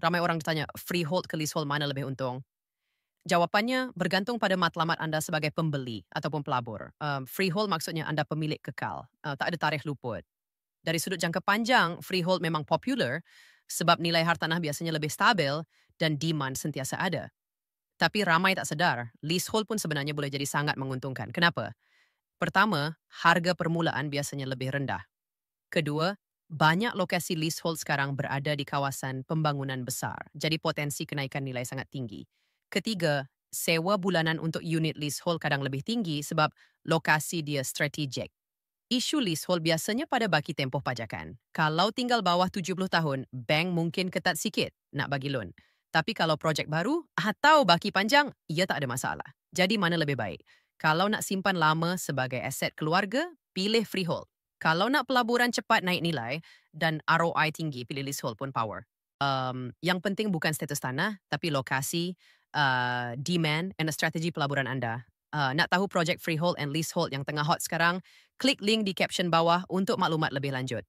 Ramai orang ditanya, freehold ke leasehold mana lebih untung? Jawapannya bergantung pada matlamat anda sebagai pembeli ataupun pelabur. Freehold maksudnya anda pemilik kekal, tak ada tarikh luput. Dari sudut jangka panjang, freehold memang popular sebab nilai hartanah biasanya lebih stabil dan demand sentiasa ada. Tapi ramai tak sedar, leasehold pun sebenarnya boleh jadi sangat menguntungkan. Kenapa? Pertama, harga permulaan biasanya lebih rendah. Kedua, banyak lokasi leasehold sekarang berada di kawasan pembangunan besar, jadi potensi kenaikan nilai sangat tinggi. Ketiga, sewa bulanan untuk unit leasehold kadang lebih tinggi sebab lokasi dia strategik. Isu leasehold biasanya pada baki tempoh pajakan. Kalau tinggal bawah 70 tahun, bank mungkin ketat sikit nak bagi loan. Tapi kalau projek baru atau baki panjang, ia tak ada masalah. Jadi mana lebih baik? Kalau nak simpan lama sebagai aset keluarga, pilih freehold. Kalau nak pelaburan cepat naik nilai dan ROI tinggi, pilih leasehold pun power. Yang penting bukan status tanah, tapi lokasi, demand, and strategi pelaburan anda. Nak tahu projek freehold and leasehold yang tengah hot sekarang? Klik link di caption bawah untuk maklumat lebih lanjut.